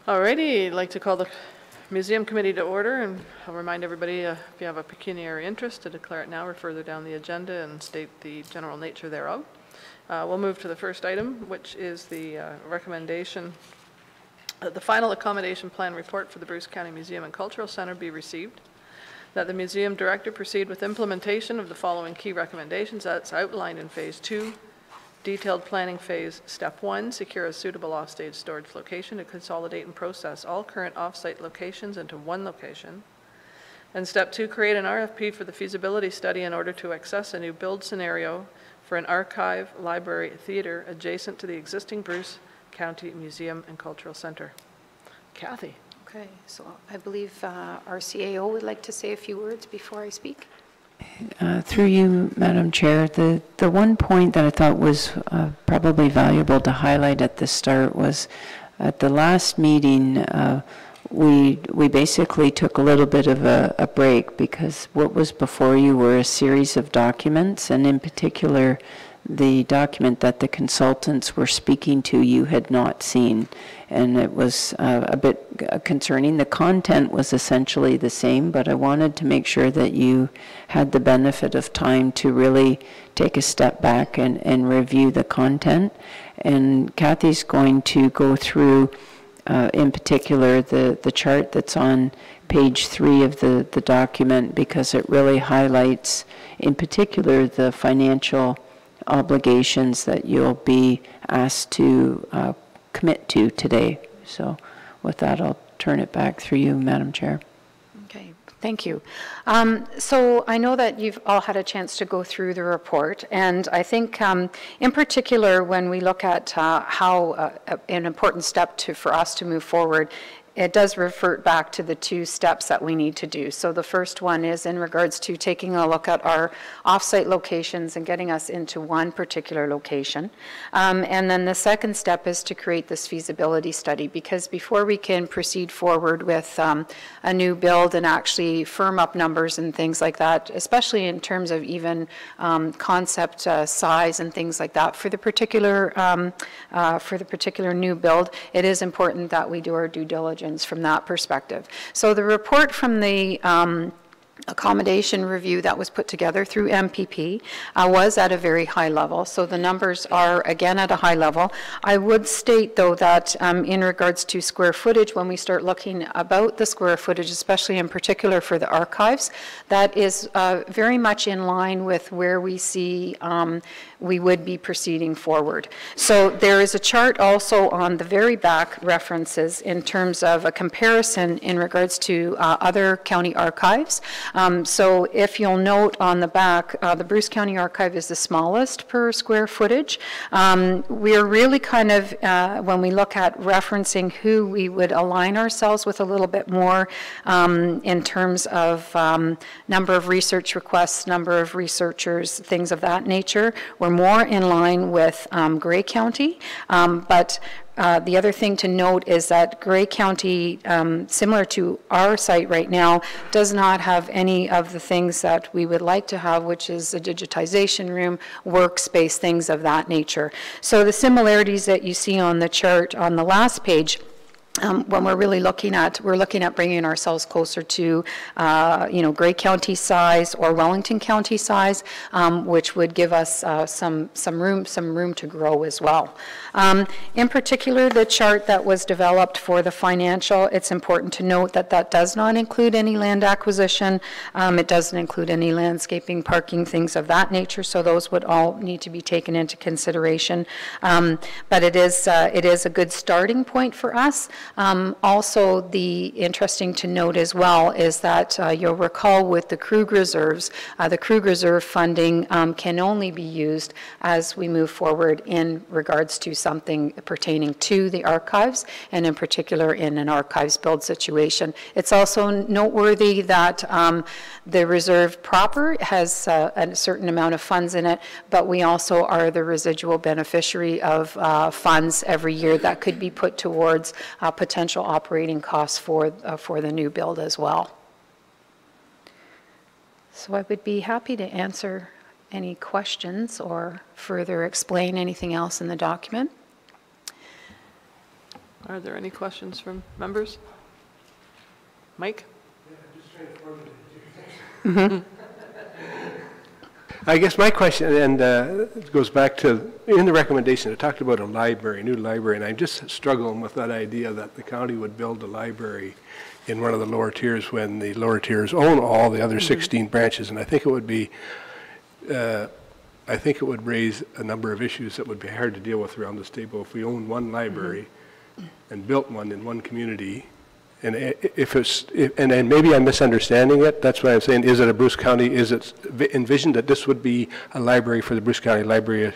Alrighty, I'd like to call the Museum Committee to order, and I'll remind everybody if you have a pecuniary interest to declare it now or further down the agenda and state the general nature thereof. We'll move to the first item, which is the recommendation that the final accommodation plan report for the Bruce County Museum and Cultural Center be received, that the museum director proceed with implementation of the following key recommendations that's outlined in Phase 2, Detailed Planning Phase, Step 1, secure a suitable offstage storage location to consolidate and process all current offsite locations into one location. And Step 2, create an RFP for the feasibility study in order to access a new build scenario for an archive, library, theater adjacent to the existing Bruce County Museum and Cultural Center. Kathy. Okay, so I believe our CAO would like to say a few words before I speak. Through you, Madam Chair, the one point that I thought was probably valuable to highlight at the start was at the last meeting, we basically took a little bit of a break because what was before you were a series of documents, and in particular, the document that the consultants were speaking to you had not seen, and it was a bit concerning. The content was essentially the same, but I wanted to make sure that you had the benefit of time to really take a step back and review the content. And Kathy's going to go through, in particular, the chart that's on page 3 of the document, because it really highlights, in particular, the financial obligations that you'll be asked to commit to today. So with that, I'll turn it back through you, Madam Chair. Okay, thank you. So I know that you've all had a chance to go through the report, and I think in particular when we look at how an important step for us to move forward, it does revert back to the 2 steps that we need to do. So the first one is in regards to taking a look at our offsite locations and getting us into one particular location. And then the second step is to create this feasibility study, because before we can proceed forward with a new build and actually firm up numbers and things like that, especially in terms of even concept size and things like that for the particular new build, it is important that we do our due diligence from that perspective. So the report from the accommodation review that was put together through MPP was at a very high level. So the numbers are again at a high level. I would state though that in regards to square footage, when we start looking about the square footage, especially in particular for the archives, that is very much in line with where we see we would be proceeding forward. So there is a chart also on the very back references in terms of a comparison in regards to other county archives. So if you'll note on the back, the Bruce County Archive is the smallest per square footage. We're really kind of, when we look at referencing who we would align ourselves with a little bit more in terms of number of research requests, number of researchers, things of that nature, we're more in line with Grey County, but the other thing to note is that Grey County, similar to our site right now, does not have any of the things that we would like to have, which is a digitization room, workspace, things of that nature. So the similarities that you see on the chart on the last page, when we're really looking at bringing ourselves closer to, Grey County size or Wellington County size, which would give us some room to grow as well. In particular, the chart that was developed for the financial, it's important to note that that does not include any land acquisition. It doesn't include any landscaping, parking, things of that nature. So those would all need to be taken into consideration. But it is a good starting point for us. Also, the interesting to note as well is that you'll recall with the Krug reserves, the Krug reserve funding can only be used as we move forward in regards to something pertaining to the archives, and in particular in an archives build situation. It's also noteworthy that the reserve proper has a certain amount of funds in it, but we also are the residual beneficiary of funds every year that could be put towards potential operating costs for the new build as well. So I would be happy to answer any questions or further explain anything else in the document. Are there any questions from members? Mike? I guess my question, and it goes back to, in the recommendation, it talked about a library, a new library, and I'm just struggling with that idea that the county would build a library in one of the lower tiers when the lower tiers own all the other 16 branches, and I think it would be, I think it would raise a number of issues that would be hard to deal with around this table if we owned one library and built one in one community. And and maybe I'm misunderstanding it. That's why I'm saying, is it a Bruce County, is it envisioned that this would be a library for the Bruce County Library?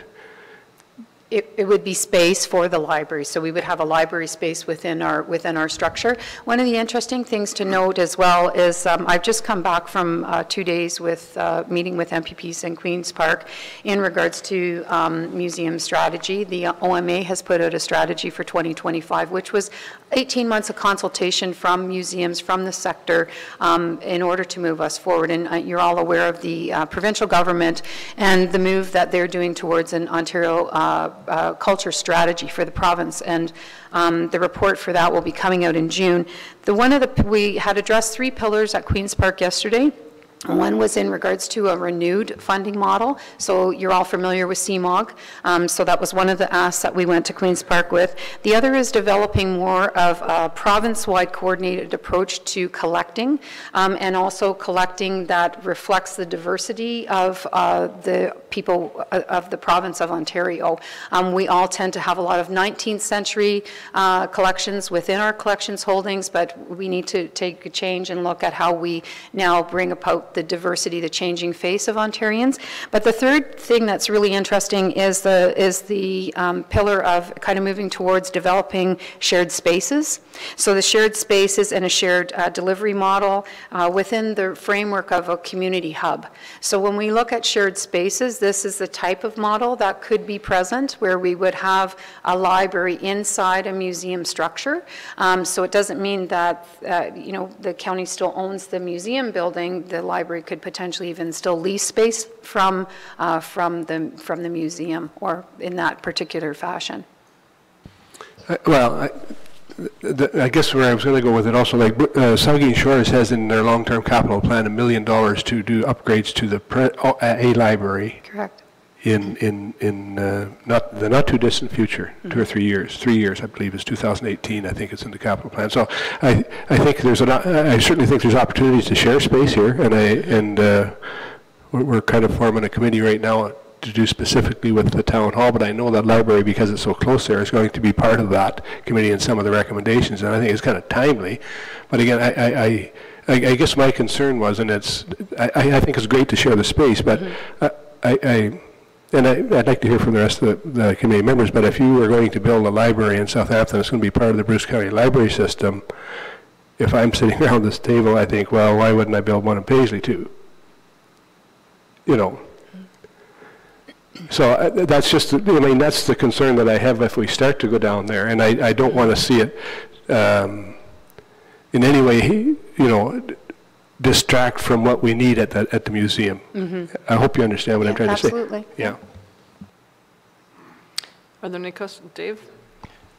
It would be space for the library, so we would have a library space within our structure. One of the interesting things to note as well is I've just come back from 2 days with meeting with MPPs in Queen's Park in regards to museum strategy. The OMA has put out a strategy for 2025, which was 18 months of consultation from museums, from the sector, in order to move us forward. And you're all aware of the provincial government and the move that they're doing towards an Ontario culture strategy for the province, and the report for that will be coming out in June. We had addressed 3 pillars at Queen's Park yesterday. One was in regards to a renewed funding model. So you're all familiar with CMOG. So that was one of the asks that we went to Queen's Park with. The other is developing more of a province-wide coordinated approach to collecting, and also collecting that reflects the diversity of the people of the province of Ontario. We all tend to have a lot of 19th century collections within our collections holdings, but we need to take a change and look at how we now bring about the diversity, the changing face of Ontarians. But the third thing that's really interesting is the pillar of kind of moving towards developing shared spaces. So the shared spaces and a shared delivery model within the framework of a community hub. So when we look at shared spaces, this is the type of model that could be present where we would have a library inside a museum structure. So it doesn't mean that the county still owns the museum building. The library could potentially even still lease space from the museum, or in that particular fashion. I guess where I was going to go with it also, like Saugeen Shores has in their long-term capital plan $1 million to do upgrades to a library. Correct. In the not too distant future, 2 or 3 years. 3 years, I believe, is 2018. I think it's in the capital plan. So I think I certainly think there's opportunities to share space here, and we're kind of forming a committee right now to do specifically with the town hall. But I know that library, because it's so close there, is going to be part of that committee and some of the recommendations. And I think it's kind of timely. But again, I guess my concern was, and I think it's great to share the space, but and I'd like to hear from the rest of the committee members, but if you were going to build a library in Southampton, it's going to be part of the Bruce County Library System. If I'm sitting around this table, I think, well, why wouldn't I build one in Paisley too? So that's just, that's the concern that I have if we start to go down there, and I don't want to see it in any way, distract from what we need at the museum. I hope you understand what I'm trying to say. Absolutely. Yeah. Are there any questions? Dave?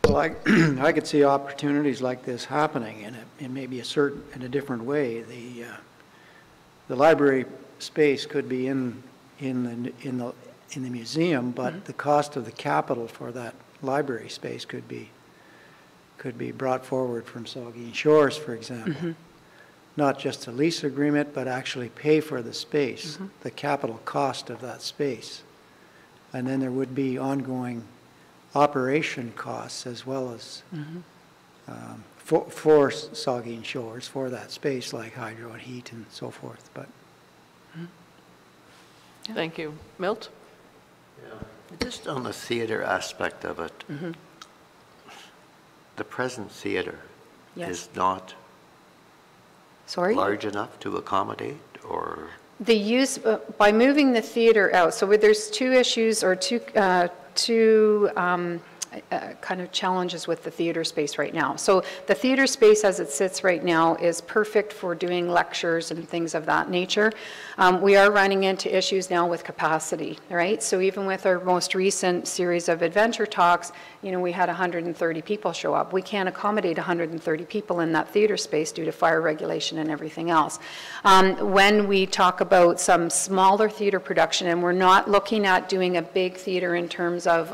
Well, I could see opportunities like this happening in maybe in a different way. The library space could be in the museum, but the cost of the capital for that library space could be brought forward from Saugeen Shores, for example. Not just a lease agreement, but actually pay for the space, the capital cost of that space. And then there would be ongoing operation costs as well as for Saugeen Shores, for that space, like hydro and heat and so forth. But Thank you. Milt? Yeah. Just on the theater aspect of it, the present theater is not large enough to accommodate, or? The use, by moving the theater out, so there's two issues or two kind of challenges with the theater space right now. So the theater space as it sits right now is perfect for doing lectures and things of that nature. We are running into issues now with capacity, right? So even with our most recent series of adventure talks, you know, we had 130 people show up. We can't accommodate 130 people in that theater space due to fire regulation and everything else. When we talk about some smaller theater production, and we're not looking at doing a big theater in terms of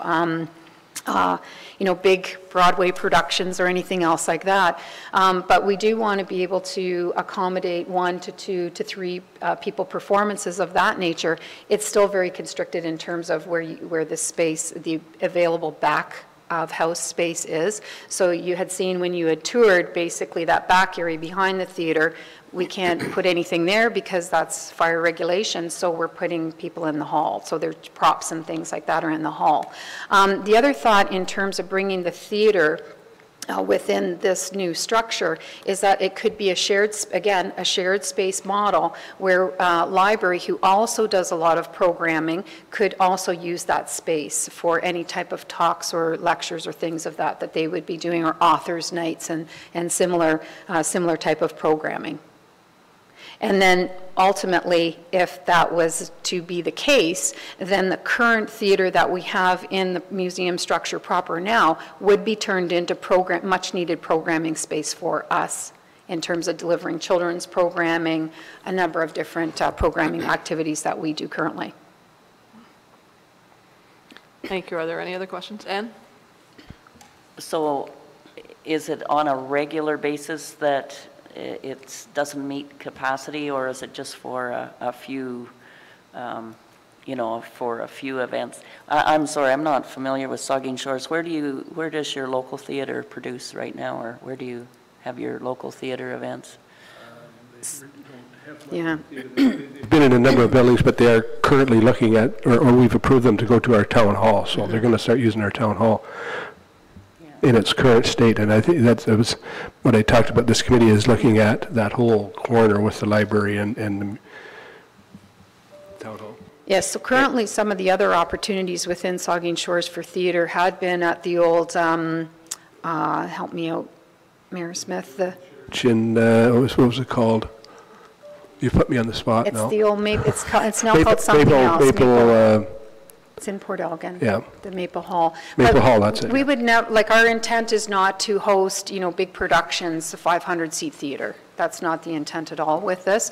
you know, big Broadway productions or anything else like that. But we do want to be able to accommodate 1 to 2 to 3 people performances of that nature. It's still very constricted in terms of where the space, the available back of house space is. So you had seen when you had toured basically that back area behind the theater, we can't put anything there because that's fire regulation, so we're putting people in the hall. So their props and things like that are in the hall. The other thought in terms of bringing the theater within this new structure is that it could be a shared, again, a shared space model where library, who also does a lot of programming, could also use that space for any type of talks or lectures or things of that they would be doing, or authors' nights and similar type of programming. And then ultimately, if that was to be the case, then the current theater that we have in the museum structure proper now would be turned into much needed programming space for us in terms of delivering children's programming, a number of different programming activities that we do currently. Thank you. Are there any other questions? Anne? So is it on a regular basis that it doesn't meet capacity, or is it just for a few, you know, for a few events? I'm sorry, I'm not familiar with Saugeen Shores. Where does your local theater produce right now, or where do you have your local theater events? Yeah. They've been in a number of buildings, but they are currently looking at, or we've approved them to go to our town hall, so they're going to start using our town hall in its current state. And I think that was what I talked about. This committee is looking at that whole corner with the library and the town hall. Yes, so currently some of the other opportunities within Saugeen Shores for theater had been at the old, help me out, Mayor Smith, what was it called? You put me on the spot now. It's the old it's now called something else. It's in Port Elgin. Yeah. The Maple Hall. Maple Hall, that's it. We would never, like, our intent is not to host, you know, big productions, a 500-seat theater. That's not the intent at all with this,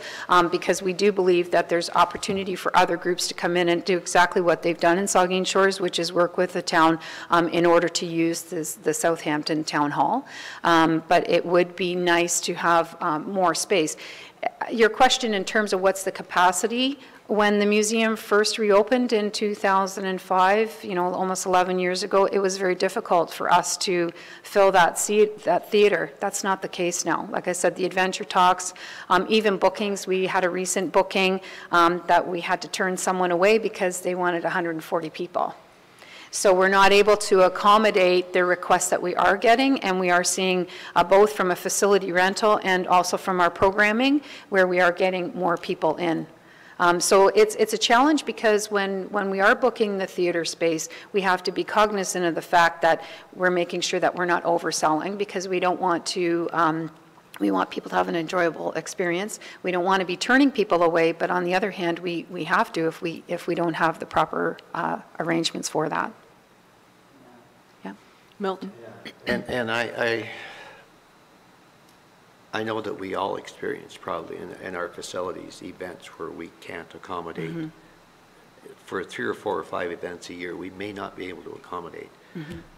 because we do believe that there's opportunity for other groups to come in and do exactly what they've done in Saugeen Shores, which is work with the town in order to use the Southampton Town Hall. But it would be nice to have more space. Your question in terms of what's the capacity, when the museum first reopened in 2005, you know, almost 11 years ago, it was very difficult for us to fill that theater. That's not the case now. Like I said, the adventure talks, even bookings, we had a recent booking that we had to turn someone away because they wanted 140 people. So we're not able to accommodate the requests that we are getting, and we are seeing both from a facility rental and also from our programming, where we are getting more people in. So it's a challenge, because when we are booking the theater space, we have to be cognizant of the fact that we're making sure that we're not overselling, because we don't want to, we want people to have an enjoyable experience. We don't want to be turning people away, but on the other hand, we have to if we don't have the proper arrangements for that. Yeah. Milton? And I know that we all experience probably in our facilities events where we can't accommodate. For 3 or 4 or 5 events a year, we may not be able to accommodate,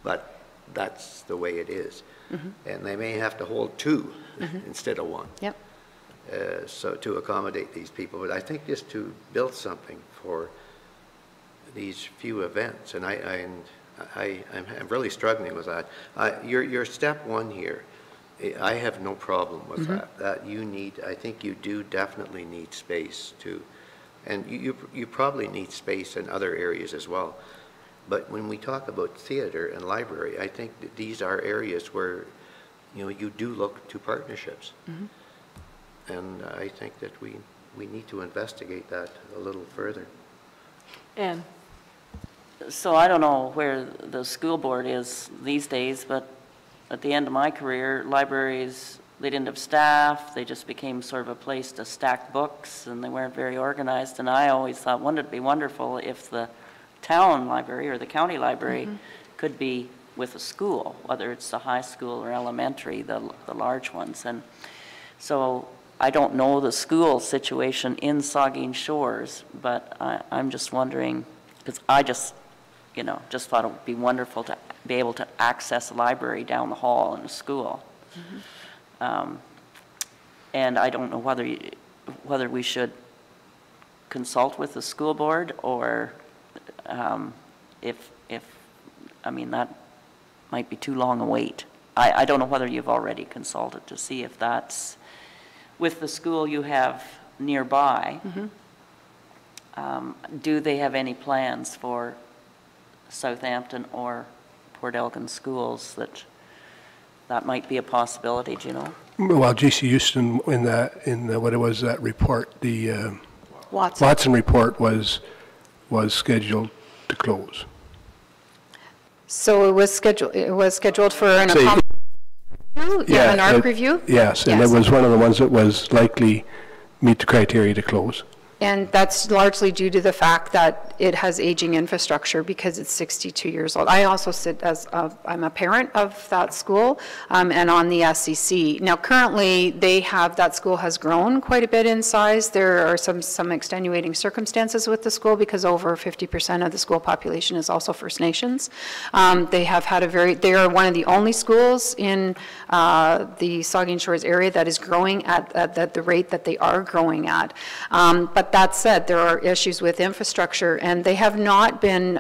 but that's the way it is. And they may have to hold 2 instead of 1. Yep. So to accommodate these people, but I think just to build something for these few events, and I'm really struggling with that. Your step 1 here, I have no problem with that. That you need, I think you do definitely need space too, and you probably need space in other areas as well. But when we talk about theater and library, I think that these are areas where, you know, you do look to partnerships, and I think that we need to investigate that a little further. Anne? So I don't know where the school board is these days, but at the end of my career, libraries, they didn't have staff, they just became sort of a place to stack books, and they weren't very organized. And I always thought, wouldn't it be wonderful if the town library or the county library could be with a school, whether it's the high school or elementary, the large ones. And so I don't know the school situation in Saugeen Shores, but I'm just wondering, because I just thought it would be wonderful to be able to access a library down the hall in a school. And I don't know whether we should consult with the school board, or I mean, that might be too long a wait. I don't know whether you've already consulted to see if that's with the school you have nearby. Do they have any plans for Southampton or Port Elgin schools that might be a possibility, do you know? Well, J.C. Houston, in what it was, that report, the Watson. report was scheduled to close. So it was scheduled for an So an ARC review? Yes, and it was one of the ones that was likely meet the criteria to close. And that's largely due to the fact that it has aging infrastructure because it's 62 years old. I also sit as, I'm a parent of that school and on the SCC. Now currently that school has grown quite a bit in size. There are some extenuating circumstances with the school because over 50% of the school population is also First Nations. They are one of the only schools in the Saugeen Shores area that is growing at the rate that they are growing at. But that said, there are issues with infrastructure, and they have not been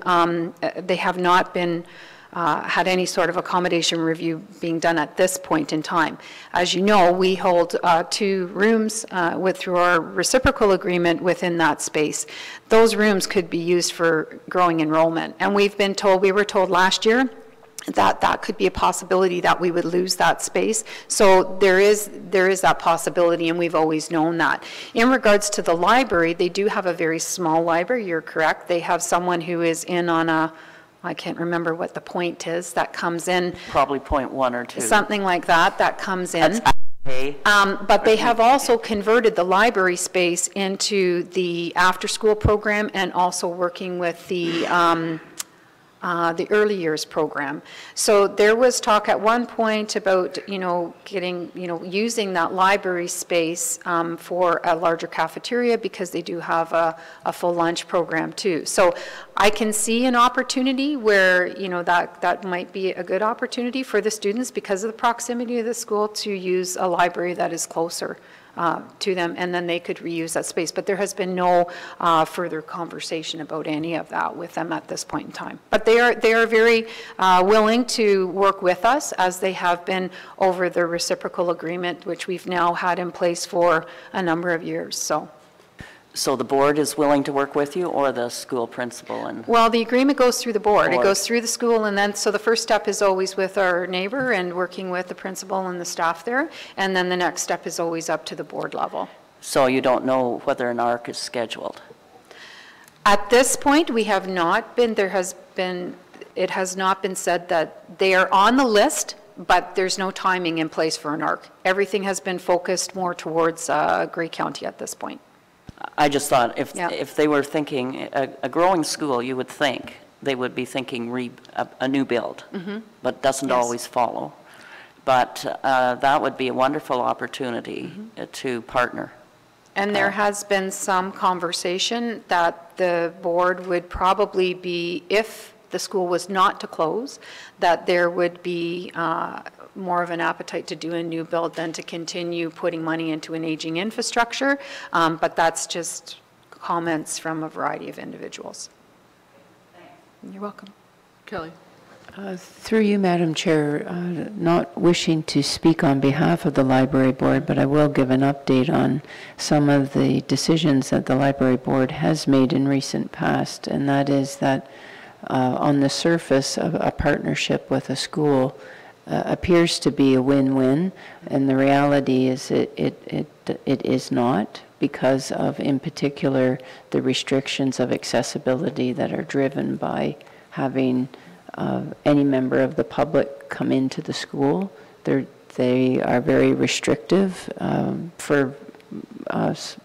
had any sort of accommodation review being done at this point in time. As you know, we hold 2 rooms through our reciprocal agreement within that space. Those rooms could be used for growing enrollment, and we were told last year that could be a possibility that we would lose that space. So there is that possibility, and we've always known that. In regards to the library, they do have a very small library, you're correct. They have someone who is in on I can't remember what the point is, that comes in. Probably 0.1 or 2. Something like that comes in. That's okay. But they have also converted the library space into the after-school program and also working with the early years program. So there was talk at one point about, using that library space for a larger cafeteria because they do have a full lunch program too. So I can see an opportunity where, that might be a good opportunity for the students because of the proximity of the school to use a library that is closer to them, and then they could reuse that space. But there has been no further conversation about any of that with them at this point in time. But they are very willing to work with us, as they have been over the reciprocal agreement, which we've now had in place for a number of years. So the board is willing to work with you, or the school principal? Well, the agreement goes through the board. It goes through the school, and then, so the first step is always with our neighbor and working with the principal and the staff there, and then the next step is always up to the board level. So you don't know whether an ARC is scheduled? At this point, we have not been, it has not been said that they are on the list, but there's no timing in place for an ARC. Everything has been focused more towards Grey County at this point. I just thought if they were thinking a growing school, you would think they would be thinking a new build, but doesn't always follow. But that would be a wonderful opportunity to partner. And there has been some conversation that the board would probably be, if the school was not to close, that there would be more of an appetite to do a new build than to continue putting money into an aging infrastructure. But that's just comments from a variety of individuals. You're welcome. Kelly. Through you, Madam Chair, not wishing to speak on behalf of the Library Board, but I will give an update on some of the decisions that the Library Board has made in recent past, and that is that on the surface of a partnership with a school appears to be a win-win, and the reality is it is not, because of, in particular, the restrictions of accessibility that are driven by having any member of the public come into the school. They are very restrictive for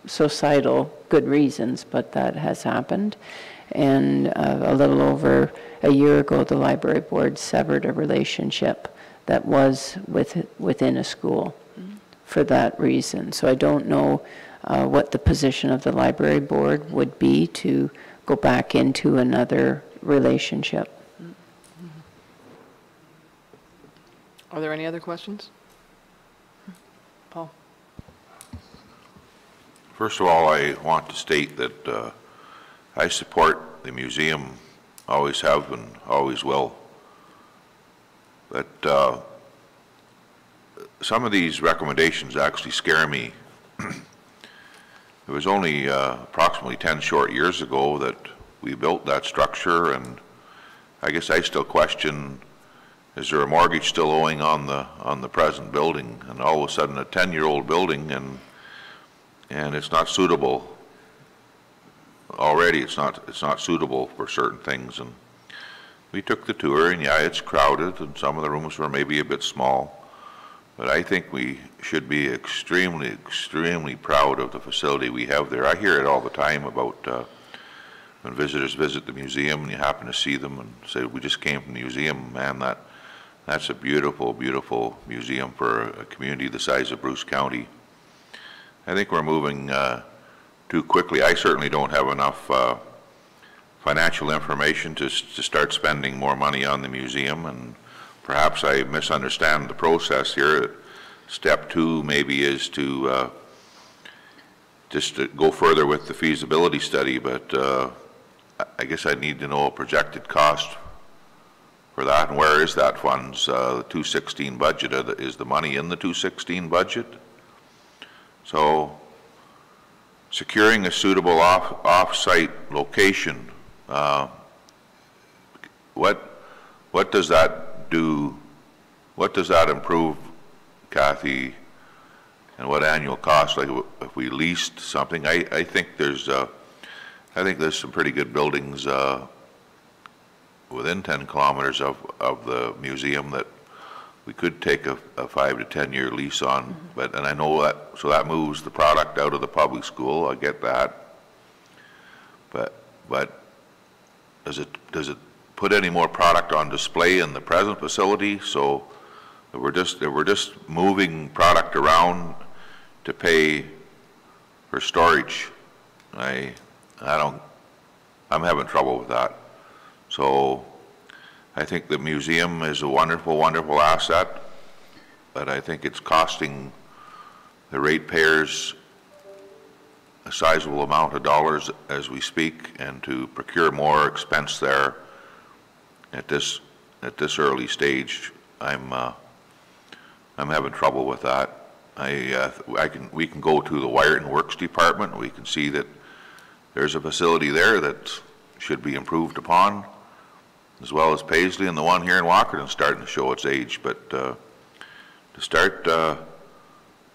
societal good reasons, but that has happened. And a little over a year ago, the library board severed a relationship that was within a school for that reason. So I don't know what the position of the library board would be to go back into another relationship. Are there any other questions? Paul? First of all, I want to state that I support the museum, always have and always will. But some of these recommendations actually scare me. It was only approximately 10 short years ago that we built that structure, and I guess I still question, is there a mortgage still owing on the present building? And all of a sudden, a 10-year-old building, and it's not suitable. Already, it's not suitable for certain things. And we took the tour, and yeah, it's crowded, and some of the rooms were maybe a bit small. But I think we should be extremely, extremely proud of the facility we have there. I hear it all the time about when visitors visit the museum and you happen to see them and say, we just came from the museum. Man, that's a beautiful, beautiful museum for a community the size of Bruce County. I think we're moving too quickly. I certainly don't have enough financial information to start spending more money on the museum, and perhaps I misunderstand the process here. Step 2 maybe is to just to go further with the feasibility study, but I guess I need to know a projected cost for that, and where is that funds? The 216 budget, is the money in the 216 budget? So securing a suitable off-site location, what does that do? What does that improve, Kathy? And what annual cost? Like if we leased something, I think there's some pretty good buildings within 10 kilometers of the museum that we could take a 5 to 10 year lease on. But and I know that, so that moves the product out of the public school. I get that. But does it put any more product on display in the present facility? So if we're just moving product around to pay for storage, I'm having trouble with that. So I think the museum is a wonderful, wonderful asset, but I think it's costing the ratepayers a sizable amount of dollars as we speak, and to procure more expense there at this early stage, I'm having trouble with that. We can go to the Wire and Works department. We can see that there's a facility there that should be improved upon, as well as Paisley, and the one here in Walkerton starting to show its age. But to start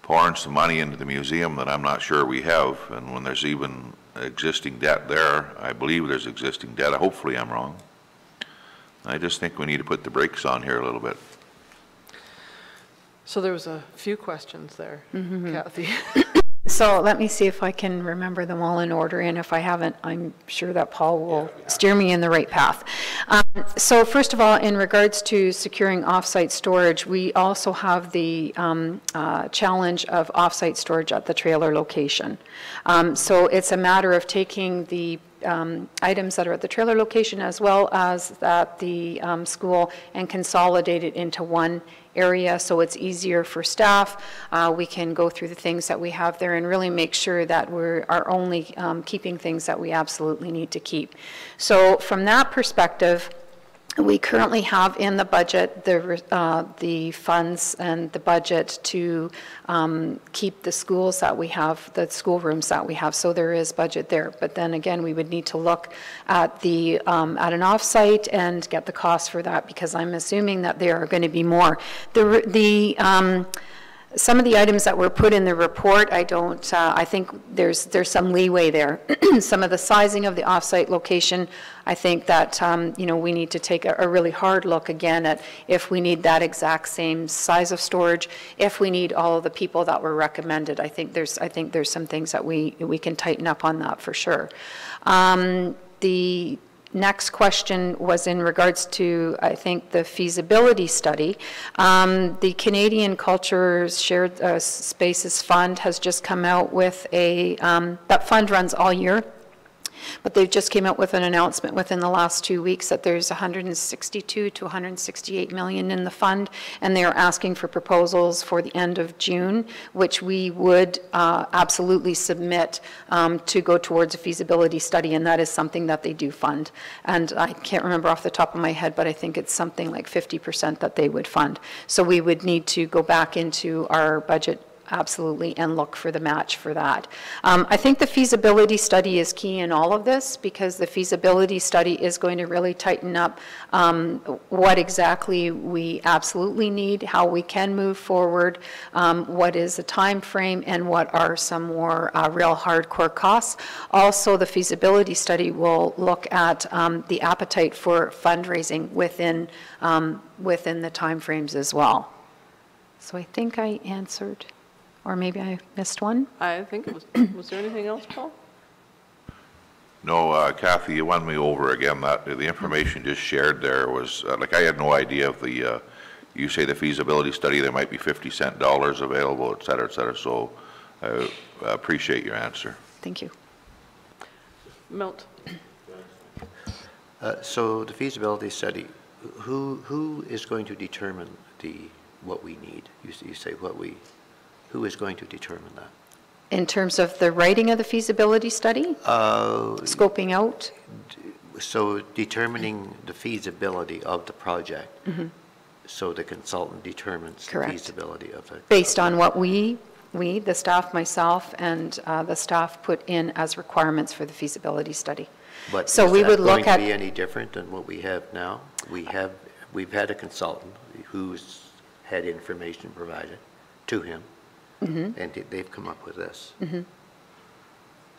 pouring some money into the museum that I'm not sure we have, and when there's even existing debt there, I believe there's existing debt. Hopefully I'm wrong. I just think we need to put the brakes on here a little bit. So there was a few questions there, Kathy. So let me see if I can remember them all in order, and if I haven't, I'm sure that Paul will steer me in the right path. So first of all, in regards to securing off-site storage, we also have the challenge of off-site storage at the trailer location. So it's a matter of taking the items that are at the trailer location as well as at the school and consolidate it into one area, so it's easier for staff. We can go through the things that we have there and really make sure that we are only keeping things that we absolutely need to keep. So from that perspective, we currently have in the budget the funds and the budget to keep the schools that we have, the schoolrooms that we have. So there is budget there. But then again, we would need to look at the at an offsite and get the cost for that, because I'm assuming that there are going to be more. some of the items that were put in the report, I don't, I think there's some leeway there. Some of the sizing of the off-site location, I think that, you know, we need to take a really hard look again at if we need that exact same size of storage, if we need all of the people that were recommended. I think there's some things that we can tighten up on that for sure. The next question was in regards to, I think, the feasibility study. The Canadian Cultures Shared Spaces Fund has just come out with a, that fund runs all year, but they've just came out with an announcement within the last 2 weeks that there's 162 to 168 million in the fund, and they are asking for proposals for the end of June, which we would absolutely submit to go towards a feasibility study, and that is something that they do fund. And I can't remember off the top of my head, but I think it's something like 50% that they would fund. So we would need to go back into our budget absolutely and look for the match for that. I think the feasibility study is key in all of this, because the feasibility study is going to really tighten up what exactly we absolutely need, how we can move forward, what is the time frame, and what are some more real hardcore costs. Also, the feasibility study will look at the appetite for fundraising within the time frames as well. So I think I answered. Or maybe I missed one? I think it was there anything else, Paul? No, Kathy, you won me over again. That the information just shared there was, like, I had no idea of the, you say the feasibility study, there might be 50-cent dollars available, et cetera, so I appreciate your answer. Thank you. Milt? So the feasibility study, who is going to determine what we need? You say who is going to determine that? In terms of the writing of the feasibility study? Scoping out? So determining the feasibility of the project. Mm-hmm. So the consultant determines Correct. the feasibility of it. Based on what we, the staff, myself, and the staff put in as requirements for the feasibility study. But so is we that would look going to at be any different than what we have now? We've had a consultant who's had information provided to him. Mm-hmm. And they've come up with this. Mm-hmm.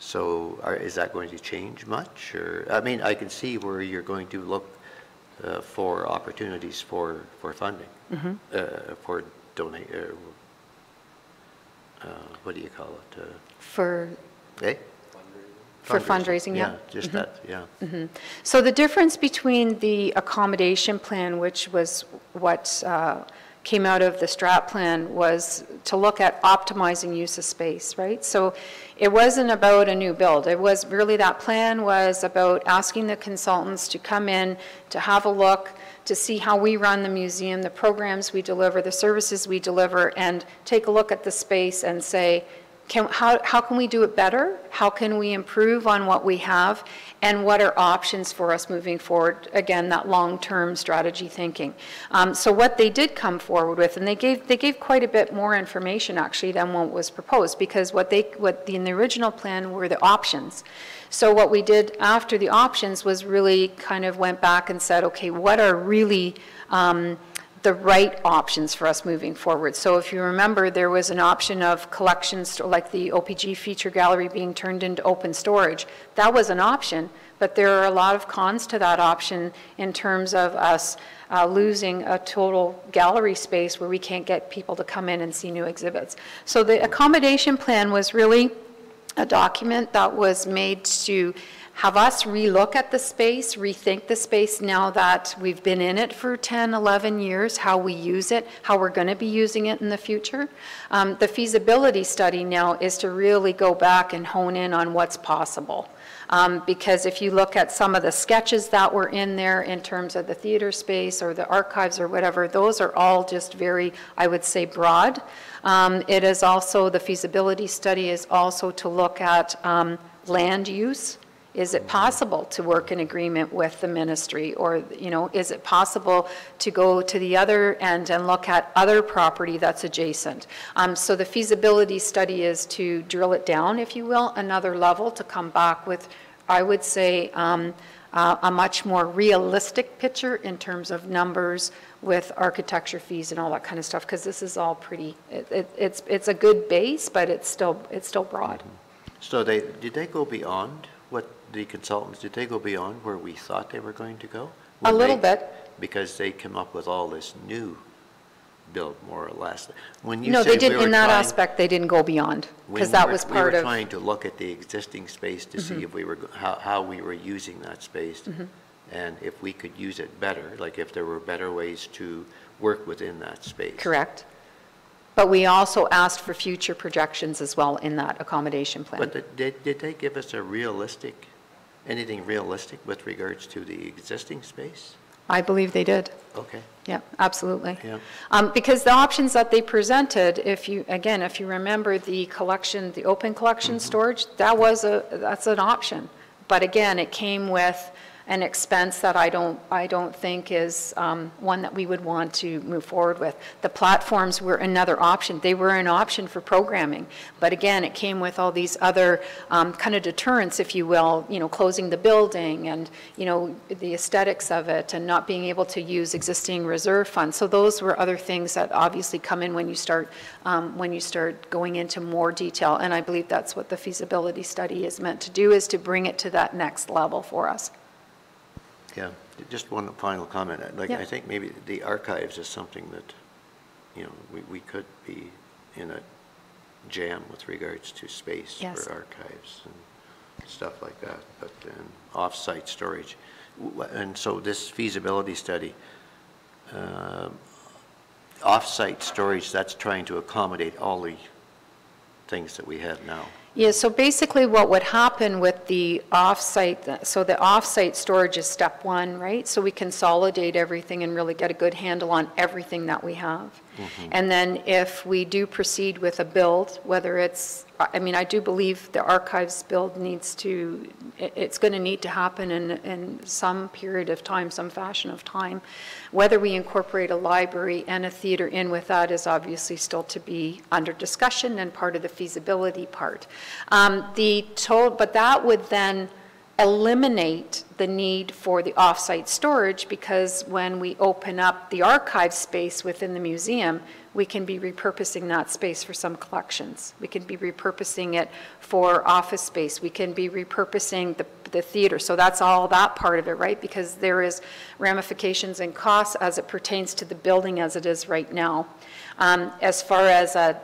So is that going to change much? Or, I mean, I can see where you're going to look for opportunities for funding, mm-hmm. For donate, what do you call it? For fundraising, yeah. Just mm-hmm. that, yeah. Mm-hmm. So the difference between the accommodation plan, which was what came out of the strat plan, was to look at optimizing use of space, right? So it wasn't about a new build. It was really, that plan was about asking the consultants to come in, to have a look, to see how we run the museum, the programs we deliver, the services we deliver, and take a look at the space and say, how can we do it better? How can we improve on what we have? And what are options for us moving forward? Again, that long-term strategy thinking. So what they did come forward with, and they gave quite a bit more information actually than what was proposed, because in the original plan were the options. So what we did after the options was really kind of went back and said, okay, what are really the right options for us moving forward? So if you remember, there was an option of collections, like the OPG feature gallery being turned into open storage. That was an option, but there are a lot of cons to that option in terms of us losing a total gallery space where we can't get people to come in and see new exhibits. So the accommodation plan was really a document that was made to have us relook at the space, rethink the space now that we've been in it for 10, 11 years, how we use it, how we're going to be using it in the future. The feasibility study now is to really go back and hone in on what's possible. Because if you look at some of the sketches that were in there in terms of the theater space or the archives or whatever, those are all just very, I would say, broad. It is also, the feasibility study is also to look at land use. Is it possible to work in agreement with the ministry? Or, you know, is it possible to go to the other end and look at other property that's adjacent? So the feasibility study is to drill it down, if you will, another level, to come back with, I would say, a much more realistic picture in terms of numbers, with architecture fees and all that kind of stuff, because this is all pretty, it's a good base, but it's still broad. So did they go beyond what the consultants, did they go beyond where we thought they were going to go? A little bit. Because they came up with all this new build, more or less. When you No, say they didn't, we were in that trying- aspect, they didn't go beyond, because when that we was were- part We of. were trying to look at the existing space to see if we were, how we were using that space, and if we could use it better, like if there were better ways to work within that space. Correct. But we also asked for future projections as well in that accommodation plan. But did they give us anything realistic with regards to the existing space? I believe they did. Okay. Yeah, absolutely. Yeah. Because the options that they presented, if you remember the collection, the open collection storage, that's an option. But again, it came with an expense that I don't think is one that we would want to move forward with. The platforms were another option. They were an option for programming. But again, it came with all these other kind of deterrents, if you will, closing the building and, the aesthetics of it and not being able to use existing reserve funds. So those were other things that obviously come in when you start going into more detail. And I believe that's what the feasibility study is meant to do, is to bring it to that next level for us. Yeah, just one final comment. Yeah. I think maybe the archives is something that, we could be in a jam with regards to space Yes. for archives and stuff like that, but then off-site storage. And so this feasibility study, off-site storage, that's trying to accommodate all the things that we have now. Yeah, so basically what would happen with the off-site, so the off-site storage is step one, right? So we consolidate everything and really get a good handle on everything that we have. And then if we do proceed with a build, whether it's, I do believe the archives build it's going to need to happen in some period of time, some fashion of time. Whether we incorporate a library and a theater in with that is obviously still to be under discussion and part of the feasibility part. But that would then eliminate the need for the off-site storage, because when we open up the archive space within the museum, we can be repurposing that space for some collections. We can be repurposing it for office space. We can be repurposing the theater. So that's all that part of it, right? Because there is ramifications and costs as it pertains to the building as it is right now. As far as a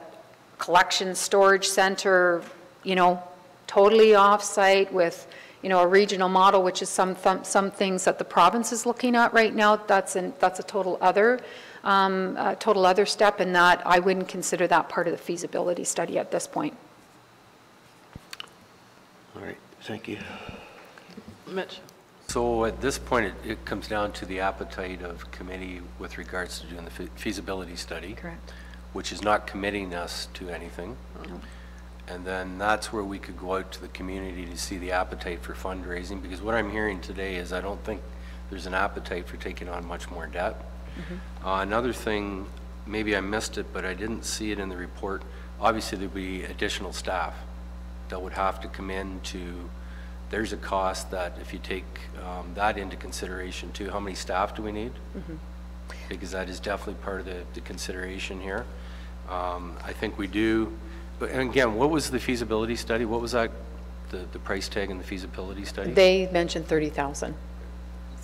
collection storage center, totally off-site with a regional model, which is some things that the province is looking at right now. That's a total other step, and that I wouldn't consider that part of the feasibility study at this point. All right, thank you. Mitch? So at this point, it comes down to the appetite of committee with regards to doing the feasibility study. Correct. Which is not committing us to anything. No. And then that's where we could go out to the community to see the appetite for fundraising, because what I'm hearing today is I don't think there's an appetite for taking on much more debt. Another thing, maybe I missed it, but I didn't see it in the report. Obviously, there'd be additional staff that would have to come in there's a cost that if you take that into consideration too, how many staff do we need? Because that is definitely part of the consideration here. I think we do. And again, what was the feasibility study? What was that, the price tag in the feasibility study? They mentioned $30,000.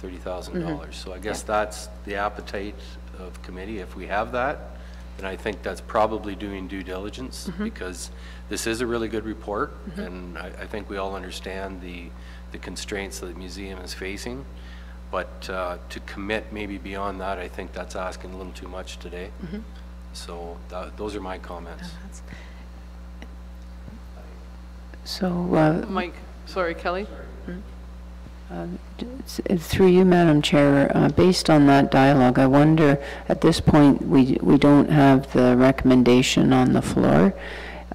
$30,000. So I guess that's the appetite of committee. If we have that, then I think that's probably doing due diligence, because this is a really good report, and I think we all understand the constraints that the museum is facing. But to commit maybe beyond that, I think that's asking a little too much today. So those are my comments. So, Mike, sorry, Kelly? through you, Madam Chair, based on that dialogue, I wonder, at this point, we don't have the recommendation on the floor.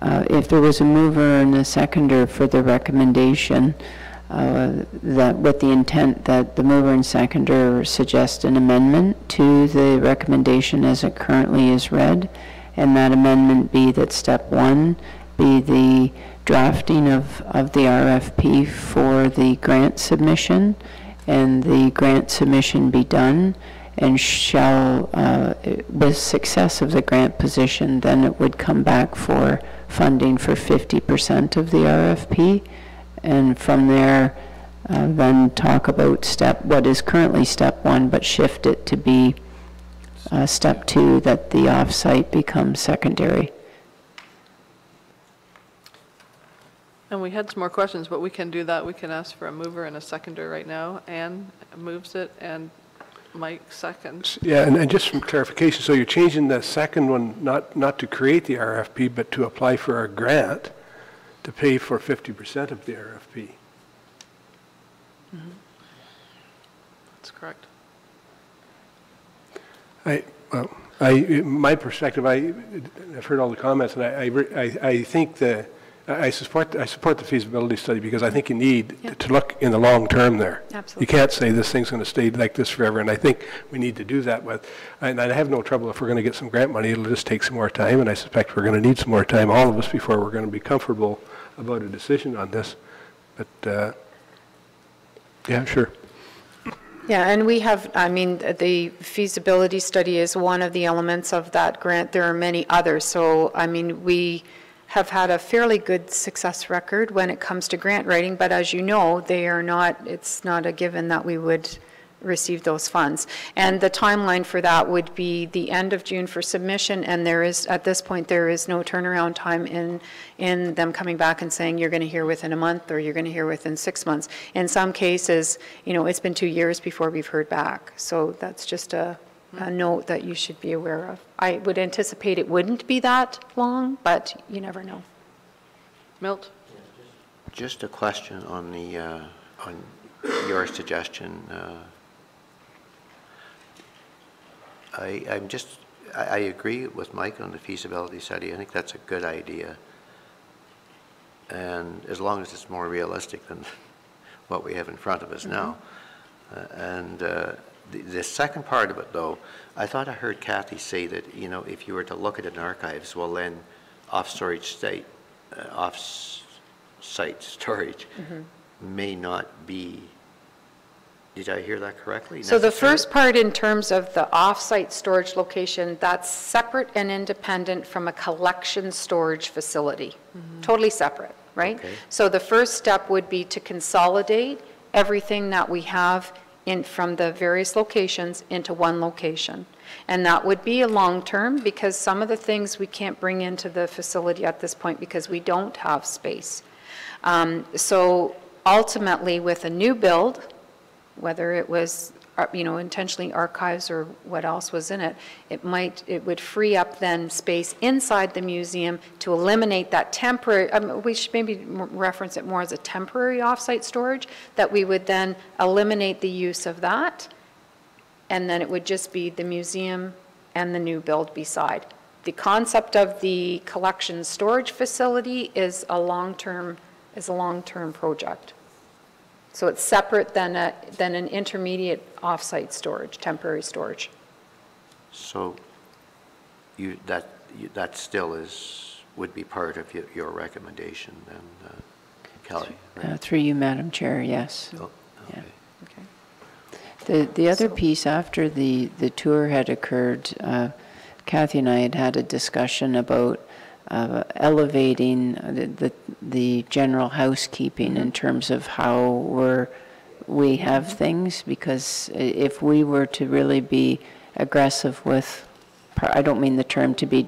If there was a mover and a seconder for the recommendation, that with the intent that the mover and seconder suggest an amendment to the recommendation as it currently is read, and that amendment be that step one be the drafting of the RFP for the grant submission, and the grant submission be done, and shall, with success of the grant position, then it would come back for funding for 50% of the RFP, and from there, then talk about what is currently step 1, but shift it to be step 2, that the off-site becomes secondary. And we had some more questions, but we can do that. We can ask for a mover and a seconder right now. Ann moves it and Mike seconds. Yeah, and just some clarification, so you're changing the second one not to create the RFP, but to apply for a grant to pay for 50% of the RFP. That's correct. My perspective, I've heard all the comments, and I think I support the feasibility study, because I think you need to look in the long term there. Absolutely. You can't say this thing's going to stay like this forever, and I think we need to do that and I have no trouble if we're going to get some grant money. It'll just take some more time, and I suspect we're going to need some more time, all of us, before we're going to be comfortable about a decision on this. But yeah, sure. Yeah, and we have, I mean, the feasibility study is one of the elements of that grant. There are many others. So, I mean, we have had a fairly good success record when it comes to grant writing, but as you know, it's not a given that we would receive those funds. And the timeline for that would be the end of June for submission, and at this point, there is no turnaround time in them coming back and saying you're going to hear within a month or you're going to hear within 6 months. In some cases, it's been 2 years before we've heard back. So that's just a note that you should be aware of. I would anticipate it wouldn't be that long, but you never know. Milt? Just a question on your suggestion. I agree with Mike on the feasibility study. I think that's a good idea. And as long as it's more realistic than what we have in front of us now. The second part of it, though, I thought I heard Kathy say that, if you were to look at an archives, well, then off-site storage may not be. Did I hear that correctly? So the first part, in terms of the off-site storage location, that's separate and independent from a collection storage facility. Totally separate, right? Okay. So the first step would be to consolidate everything that we have from the various locations into one location. And that would be a long-term, because some of the things we can't bring into the facility at this point because we don't have space. So ultimately, with a new build, whether it was, intentionally archives or what else was in it, it would free up then space inside the museum to eliminate that temporary, we should maybe reference it more as a temporary off-site storage, that we would then eliminate the use of that, and then it would just be the museum and the new build beside. The concept of the collection storage facility is a long-term project. So it's separate than an intermediate off-site storage, temporary storage. So that still would be part of your recommendation, then, Kelly? Right? Through you, Madam Chair, yes. Oh, okay. Yeah. The other piece, after the tour had occurred, Kathy and I had a discussion about elevating the general housekeeping in terms of how we have things, because if we were to really be aggressive with, I don't mean the term to be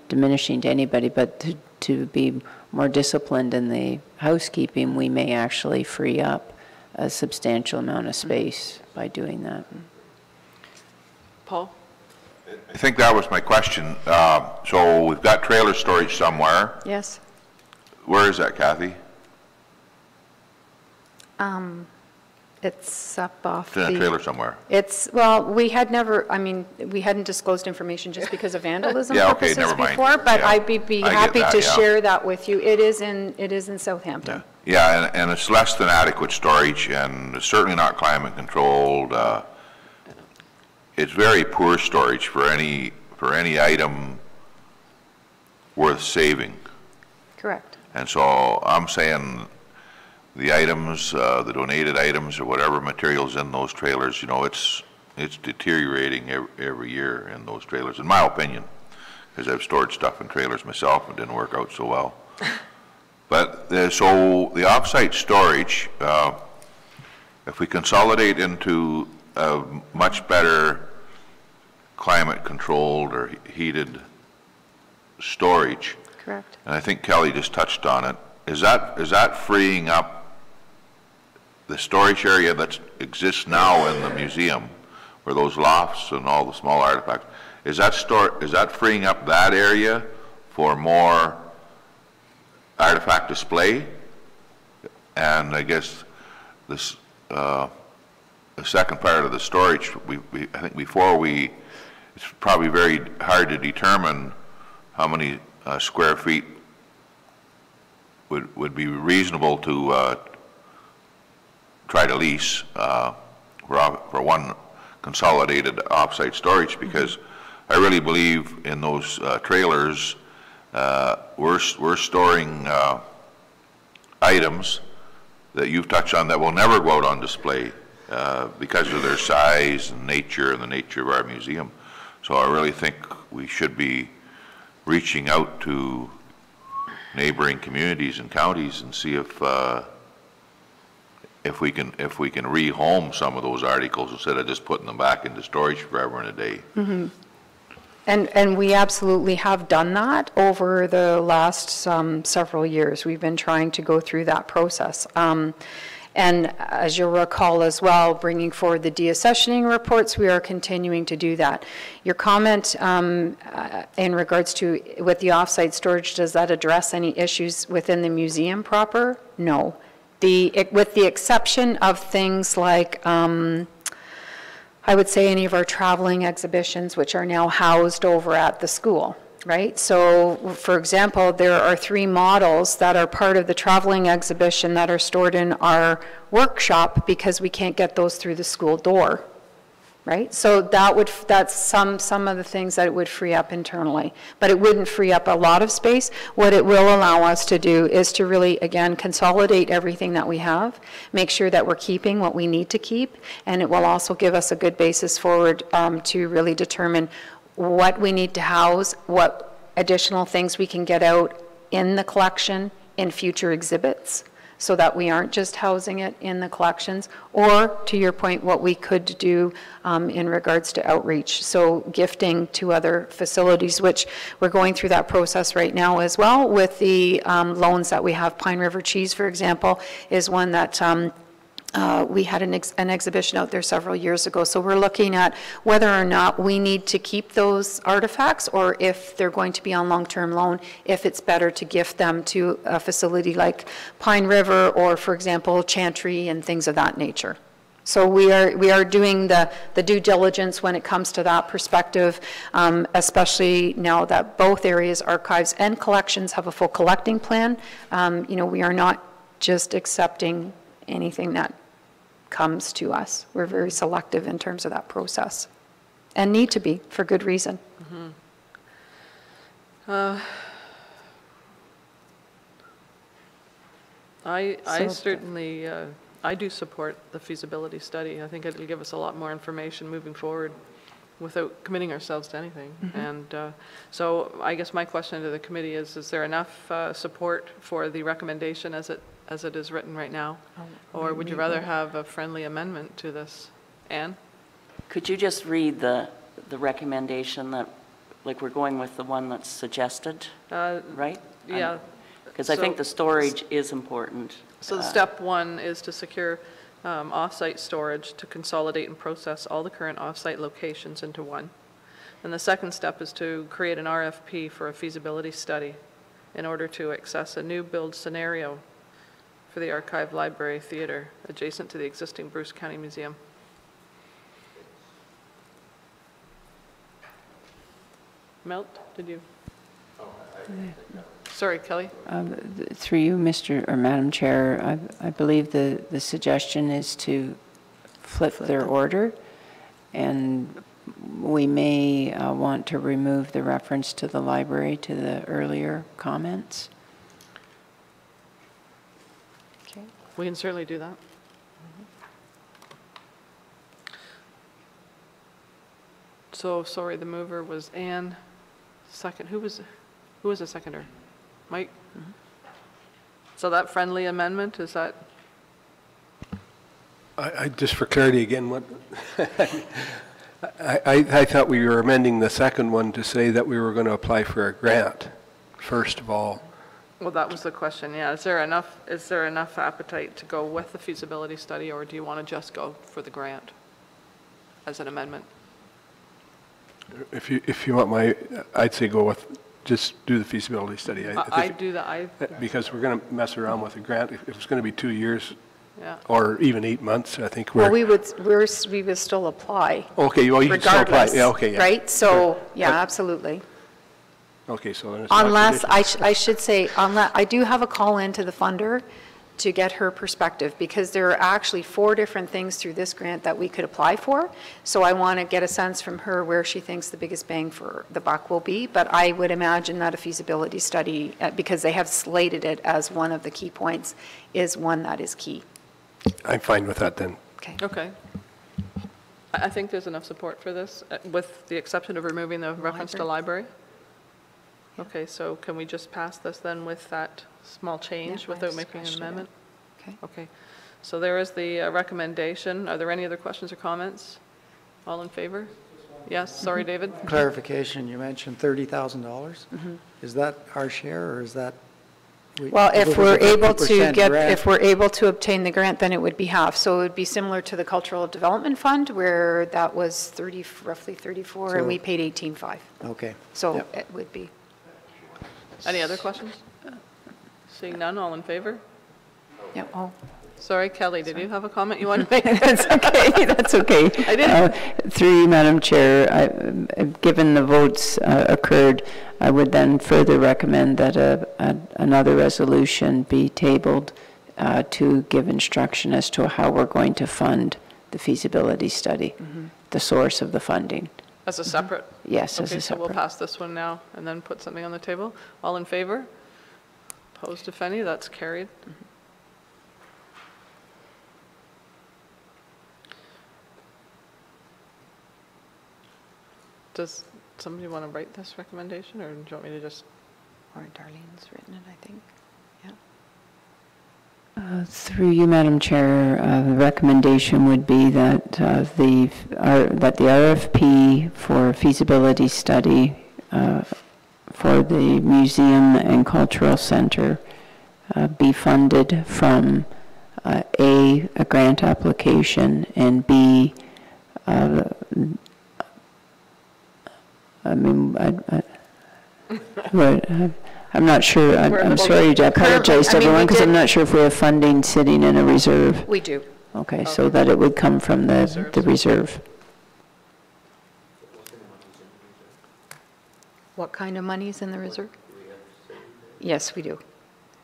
diminishing to anybody, but to be more disciplined in the housekeeping, we may actually free up a substantial amount of space by doing that. Paul? I think that was my question. So we've got trailer storage somewhere. Yes. Where is that, Kathy? It's up off It's in a trailer somewhere. Well, we hadn't disclosed information just because of vandalism Yeah, okay, purposes never mind. before, but Yeah. I'd be happy to share that with you. It is in Southampton. Yeah, and it's less than adequate storage, and it's certainly not climate controlled. It's very poor storage for any item worth saving. Correct. And so I'm saying the items, the donated items or whatever materials in those trailers, it's it's deteriorating every year in those trailers, in my opinion, because I've stored stuff in trailers myself and it didn't work out so well. But so the off-site storage, if we consolidate into a much better climate-controlled or heated storage, Correct. and I think Kelly just touched on it, is that freeing up the storage area that exists now in the museum, where those lofts and all the small artifacts, is that freeing up that area for more artifact display? And I guess this the second part of the storage, I think it's probably very hard to determine how many square feet would be reasonable to try to lease for one consolidated off-site storage, because I really believe in those trailers, we're storing items that you've touched on that will never go out on display because of their size and nature and the nature of our museum. So I really think we should be reaching out to neighboring communities and counties and see if we can rehome some of those articles instead of just putting them back into storage forever and a day. Mm-hmm. And we absolutely have done that over the last several years. We've been trying to go through that process. And as you'll recall as well, bringing forward the deaccessioning reports, we are continuing to do that. Your comment in regards to with the offsite storage, does that address any issues within the museum proper? No. With the exception of things like, I would say any of our traveling exhibitions, which are now housed over at the school, right? So, for example, there are 3 models that are part of the traveling exhibition that are stored in our workshop because we can't get those through the school door, right? So that's some of the things that it would free up internally, but it wouldn't free up a lot of space. What it will allow us to do is to really, again, consolidate everything that we have, make sure that we're keeping what we need to keep, and it will also give us a good basis forward to really determine what we need to house, what additional things we can get out in the collection in future exhibits, so that we aren't just housing it in the collections, or, to your point, what we could do in regards to outreach. So gifting to other facilities, which we're going through that process right now as well with the loans that we have. Pine River Cheese, for example, is one that we had an exhibition out there several years ago. So we're looking at whether or not we need to keep those artifacts, or if they're going to be on long-term loan, if it's better to gift them to a facility like Pine River or, for example, Chantry and things of that nature. So we are doing the due diligence when it comes to that perspective, especially now that both areas, archives and collections, have a full collecting plan. We are not just accepting anything that comes to us. We're very selective in terms of that process, and need to be for good reason. Mm-hmm. I certainly, I do support the feasibility study. I think it'll give us a lot more information moving forward without committing ourselves to anything. Mm-hmm. And so I guess my question to the committee is there enough support for the recommendation as it is written right now? Or would you rather have a friendly amendment to this? Anne? Could you just read the recommendation that, like, we're going with the one that's suggested, right? Yeah. Because I think the storage is important. So step 1 is to secure off-site storage to consolidate and process all the current off-site locations into one. And the second step is to create an RFP for a feasibility study in order to access a new build scenario for the Archive Library Theater adjacent to the existing Bruce County Museum. Milt, did you? Sorry, Kelly. Through you, Madam Chair, I believe the suggestion is to flip their order, and we may want to remove the reference to the library to the earlier comments. Okay. We can certainly do that. So, sorry, the mover was Ann. Second, who was the seconder? Mike? So that friendly amendment, is that, I just for clarity again, what, I thought we were amending the second one to say that we were going to apply for a grant, first of all. well, that was the question, yeah. Is there enough appetite to go with the feasibility study, or do you want to just go for the grant as an amendment? If you want my, I'd say go with, just do the feasibility study. I do that, Because we're going to mess around with a grant. If it's going to be 2 years yeah. or even 8 months, I think Well, we're. we would still apply Okay, well, you can still apply. regardless. Yeah, okay, yeah. Right? So, yeah, But- absolutely. Okay, so then it's not Unless, conditional. I should say, unless, I do have a call in to the funder to get her perspective, because there are actually 4 different things through this grant that we could apply for. So I want to get a sense from her where she thinks the biggest bang for the buck will be. But I would imagine that a feasibility study, because they have slated it as one of the key points, is one that is key. I'm fine with that then. Okay. Okay. I think there's enough support for this, with the exception of removing the reference to library. Okay, so can we just pass this then with that small change Yeah, I without just making an scratched it out. amendment? Okay. Okay, so there is the recommendation. Are there any other questions or comments? All in favor? Yes, sorry, David? Clarification, you mentioned $30,000. Is that our share, or is that? Well, if we're able to 50% get, grant? if we're able to obtain the grant, then it would be half. So it would be similar to the Cultural Development Fund, where that was roughly 34, and So- we paid 18.5. Okay. So Yep. it would be. Any other questions? Seeing none, all in favor? Yeah, oh. Sorry, Kelly, did you have a comment you wanted to make? That's okay, that's okay. I didn't- Through you, Madam Chair, given the votes occurred, I would then further recommend that another resolution be tabled to give instruction as to how we're going to fund the feasibility study, the source of the funding. As a separate? Yes, as Okay, a so we'll separate. pass this one now and then put something on the table. All in favor? Opposed, if any? That's carried. Does somebody want to write this recommendation, or do you want me to just? Or Darlene's written it, I think. Through you, Madam Chair, the recommendation would be that that the RFP for feasibility study for the Museum and Cultural Center be funded from A, a grant application, and B, I'm not sure, I'm sorry to apologize to everyone, because I'm not sure if we have funding sitting in a reserve. We do. Okay, so that it would come from the reserve. What kind of money is in the reserve? Yes, we do.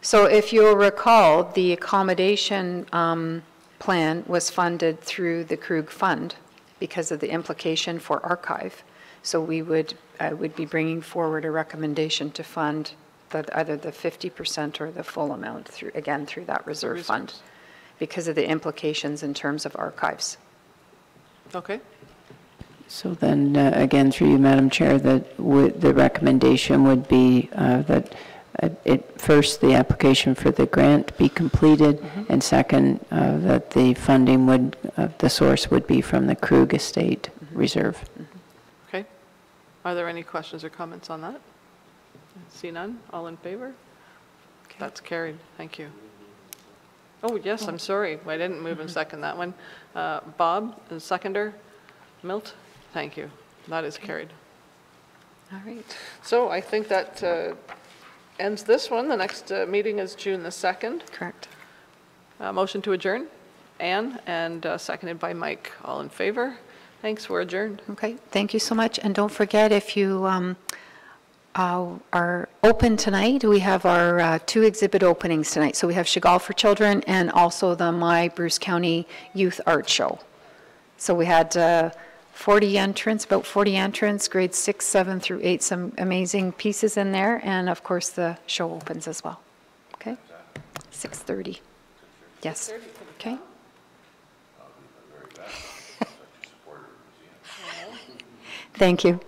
So if you'll recall, the accommodation plan was funded through the Krug Fund because of the implication for archive. So we would be bringing forward a recommendation to fund either the 50% or the full amount through that reserve fund, because of the implications in terms of archives. Okay. So then, again, through you, Madam Chair, that the recommendation would be that first, the application for the grant be completed, and second, that the funding the source would be from the Krug Estate Reserve. Okay. Are there any questions or comments on that? See none? All in favor? That's carried. Thank you. Oh, yes, I'm sorry. I didn't move and second that one. Bob, the seconder. Milt? Thank you. That is carried. All right. So I think that ends this one. The next meeting is June the 2nd. Correct. Motion to adjourn. Ann, and seconded by Mike. All in favor? Thanks, we're adjourned. Okay, thank you so much. And don't forget, if you are open tonight, we have our 2 exhibit openings tonight. So we have Chagall for Children and also the My Bruce County Youth Art Show. So we had about 40 entrants, grades 6, 7 through 8, some amazing pieces in there. And of course, the show opens as well. Okay? 6:30. Yes. Okay. Thank you.